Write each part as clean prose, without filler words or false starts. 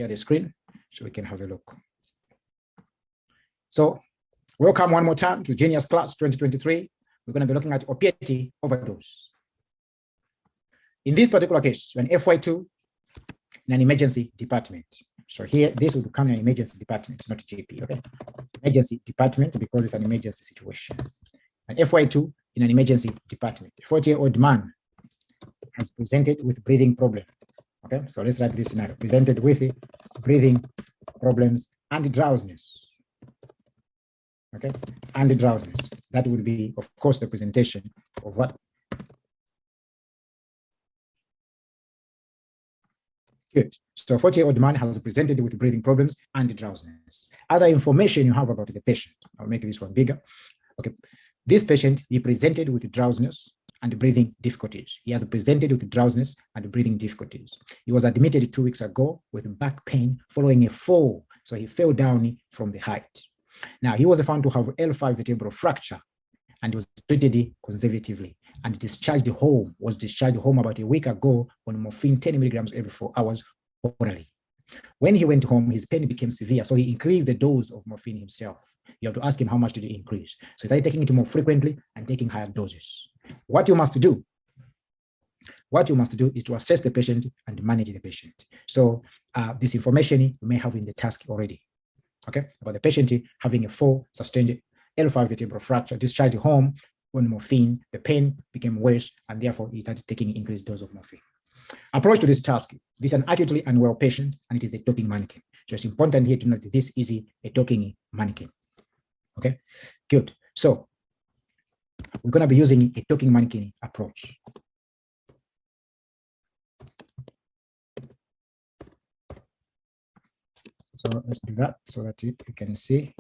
share the screen so we can have a look. So welcome one more time to Genius Class 2023. We're going to be looking at opiate overdose. In this particular case, an FY2 in an emergency department. So here, this will become an emergency department, not GP, okay? Emergency department because it's an emergency situation. An FY2 in an emergency department. A 40-year-old man has presented with breathing problem. Okay, so let's write this scenario. Presented with breathing problems and drowsiness. Okay, and drowsiness. That would be, of course, the presentation of what? Good. So 40-year-old man has presented with breathing problems and drowsiness. Other information you have about the patient. I'll make this one bigger. Okay. This patient, he presented with drowsiness and breathing difficulties. He has presented with drowsiness and breathing difficulties. He was admitted 2 weeks ago with back pain following a fall. So he fell down from the height. Now, he was found to have L5 vertebral fracture and was treated conservatively and was discharged home about a week ago on morphine 10 milligrams every 4 hours orally. When he went home, his pain became severe, so he increased the dose of morphine himself. You have to ask him how much did he increase. So he started taking it more frequently and taking higher doses. What you must do is to assess the patient and manage the patient. So this information you may have in the task already. Okay, about the patient having a fall, sustained L5 vertebral fracture, discharged home on morphine, the pain became worse, and therefore he started taking increased dose of morphine. Approach to this task. This is an acutely unwell patient, and it is a talking mannequin. So it's important here to note that this is a talking mannequin. Okay, good. So we're going to be using a talking mannequin approach. So let's do that so that you can see.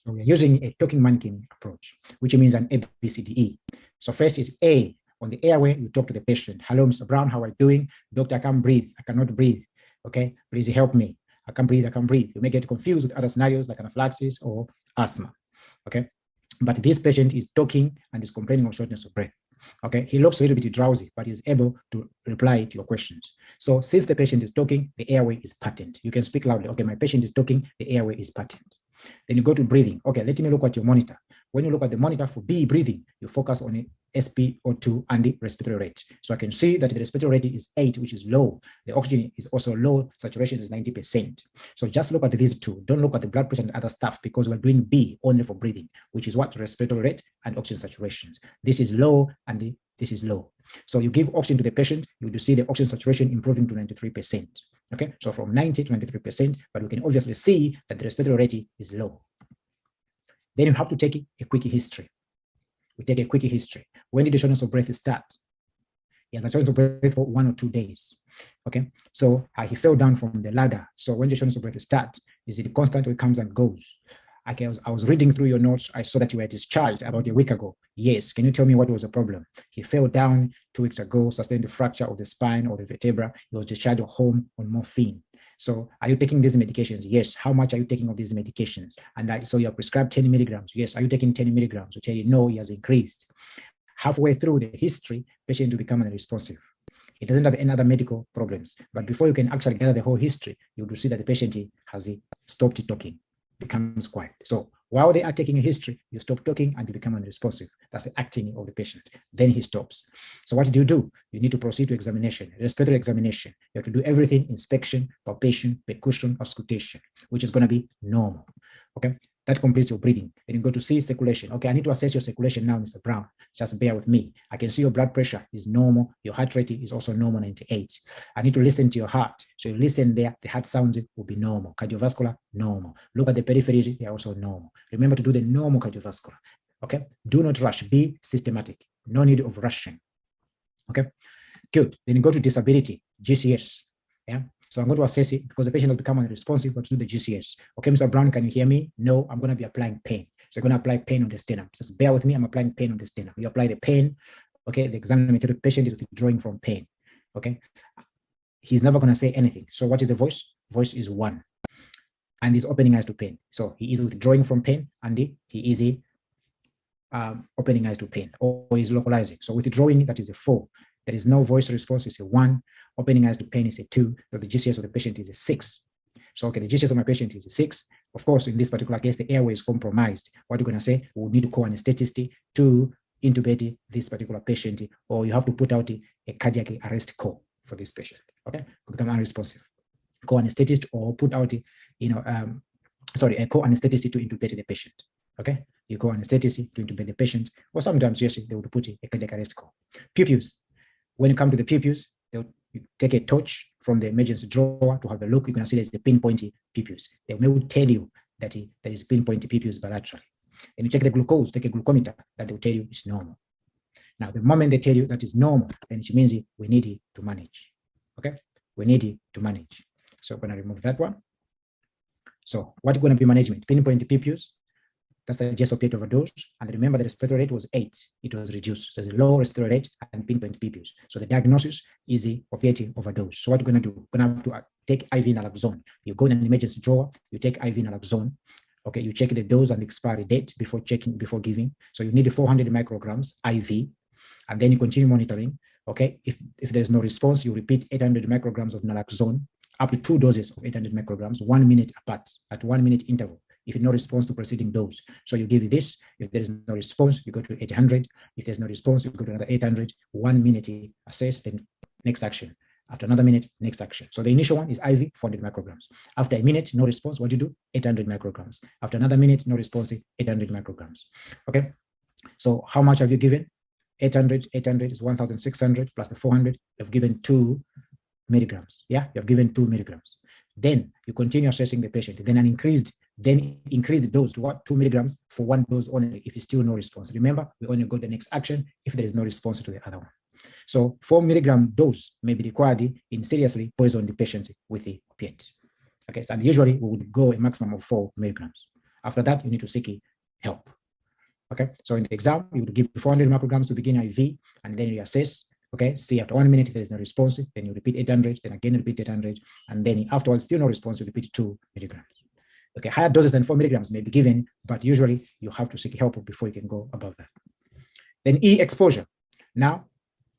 So we're using a talking mannequin approach, which means an ABCDE. So first is A. On the airway, you talk to the patient. Hello, Mr. Brown, how are you doing? Doctor, I can't breathe. I cannot breathe. Okay, please help me. I can't breathe. I can't breathe. You may get confused with other scenarios like anaphylaxis or asthma. Okay, but this patient is talking and is complaining of shortness of breath. Okay, he looks a little bit drowsy, but he's able to reply to your questions. So since the patient is talking, the airway is patent. You can speak loudly. Okay, my patient is talking, the airway is patent. Then you go to breathing. Okay, let me look at your monitor. When you look at the monitor for B breathing, you focus on the SpO2 and the respiratory rate. So I can see that the respiratory rate is 8, which is low. The oxygen is also low. Saturation is 90%. So just look at these two. Don't look at the blood pressure and other stuff because we're doing B only for breathing, which is what? Respiratory rate and oxygen saturations. This is low and this is low. So you give oxygen to the patient, you will see the oxygen saturation improving to 93%. Okay, so from 90 to 93%, but we can obviously see that the respiratory rate is low. Then you have to take a quick history. We take a quick history. When did the shortness of breath start? He has a shortness of breath for 1 or 2 days. Okay, so he fell down from the ladder. So when the shortness of breath starts, is it constant or it comes and goes? Okay, I was reading through your notes. I saw that you were discharged about a week ago. Yes. Can you tell me what was the problem? He fell down 2 weeks ago, sustained a fracture of the spine or the vertebra. He was discharged home on morphine. So are you taking these medications? Yes. How much are you taking of these medications? And so you're prescribed 10 milligrams. Yes. Are you taking 10 milligrams? We tell you, no, he has increased. Halfway through the history, patient will become unresponsive. He doesn't have any other medical problems. But before you can actually gather the whole history, you will see that the patient has stopped talking, becomes quiet. So while they are taking a history, you stop talking and you become unresponsive. That's the acting of the patient. Then he stops. So what do? You need to proceed to examination, respiratory examination. You have to do everything: inspection, palpation, percussion, auscultation, which is going to be normal. Okay, that completes your breathing. Then you go to see circulation. Okay, I need to assess your circulation now, Mr. Brown. Just bear with me. I can see your blood pressure is normal. Your heart rate is also normal, 98. I need to listen to your heart. So you listen there, the heart sounds will be normal. Cardiovascular, normal. Look at the peripheries, they are also normal. Remember to do the normal cardiovascular. Okay, do not rush. Be systematic. No need of rushing. Okay, good. Then you go to disability, GCS. Yeah. So I'm going to assess it because the patient has become unresponsive, but to do the GCS. Okay, Mr. Brown, can you hear me? No, I'm going to be applying pain. So you're going to apply pain on the sternum. Just bear with me. I'm applying pain on the sternum. You apply the pain. Okay, the examinatory patient is withdrawing from pain. Okay, he's never going to say anything. So what is the voice? Voice is 1. And he's opening eyes to pain. So he is withdrawing from pain and he is opening eyes to pain, or he's localizing. So withdrawing, that is a 4. There is no voice response, it's a 1. Opening eyes to pain is a 2. So the GCS of the patient is a 6. So, okay, the GCS of my patient is a 6. Of course, in this particular case, the airway is compromised. What are you going to say? We'll need to call an anesthetist to intubate this particular patient, or you have to put out a cardiac arrest call for this patient. Okay, become unresponsive. Call anesthetist or put out, call anesthetist to intubate the patient. Okay, you call anesthetist to intubate the patient, or sometimes yes, they would put a cardiac arrest call. Pupils. When you come to the pupils, you take a torch from the emergency drawer to have a look. You can see there's the pinpointy pupils. They will tell you that there is pinpointy pupils bilaterally. And you check the glucose, take a glucometer, that will tell you it's normal. Now, the moment they tell you that is normal, then it means we need to manage. Okay, we need to manage. So I'm going to remove that one. So what's going to be management? Pinpointy pupils. That's a just opiate overdose. And remember, the respiratory rate was 8. It was reduced. So there's a low respiratory rate and pinpoint pupils. So the diagnosis is the opiate overdose. So what you're going to do, you're going to have to take IV naloxone. You go in an emergency drawer, you take IV naloxone. Okay, you check the dose and the expiry date before giving. So you need 400 micrograms IV, and then you continue monitoring. Okay, if there's no response, you repeat 800 micrograms of naloxone, up to 2 doses of 800 micrograms, 1 minute apart, at 1 minute interval. If no response to preceding dose, so you give this. If there is no response, you go to 800. If there's no response, you go to another 800. 1 minute assess, then next action. After another minute, next action. So the initial one is IV, 400 micrograms. After a minute, no response, what do you do? 800 micrograms. After another minute, no response, 800 micrograms. Okay. So how much have you given? 800 is 1,600 plus the 400. You've given 2 milligrams. Yeah, you've given 2 milligrams. Then you continue assessing the patient. Then increase the dose to what? 2 milligrams for 1 dose only if it's still no response. Remember, we only go to the next action if there is no response to the other one. So 4 milligram dose may be required in seriously poison the patient with the opiate. Okay, so usually we would go a maximum of 4 milligrams. After that, you need to seek help. Okay, so in the exam, you would give 400 micrograms to begin IV, and then you assess. Okay, see after 1 minute if there is no response, then you repeat 800, then again repeat 800, and then afterwards still no response, you repeat 2 milligrams. Okay, higher doses than 4 milligrams may be given, but usually you have to seek help before you can go above that. Then E, exposure. Now,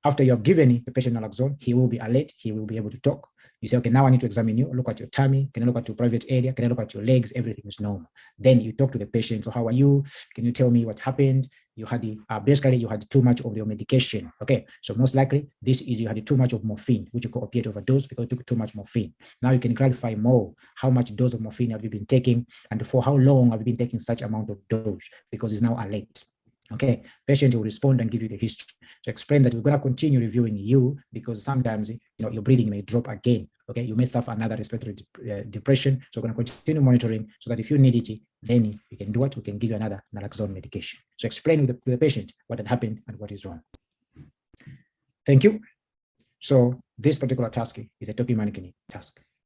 after you have given the patient naloxone, he will be alert, he will be able to talk. You say, okay, now I need to examine you, look at your tummy, can I look at your private area, can I look at your legs, everything is normal. Then you talk to the patient, so how are you? Can you tell me what happened? You had basically you had too much of your medication. Okay, so most likely this is you had too much of morphine, which you call opiate overdose because you took too much morphine. Now you can clarify more, how much dose of morphine have you been taking and for how long have you been taking such amount of dose, because it's now alert. Okay, patient will respond and give you the history. So explain that we're going to continue reviewing you because sometimes your breathing may drop again. Okay, you may suffer another respiratory depression. So we're going to continue monitoring so that if you need it, then you can do it. We can give you another naloxone medication. So explain with the patient what had happened and what is wrong. Thank you. So this particular task is a talking Manikin task.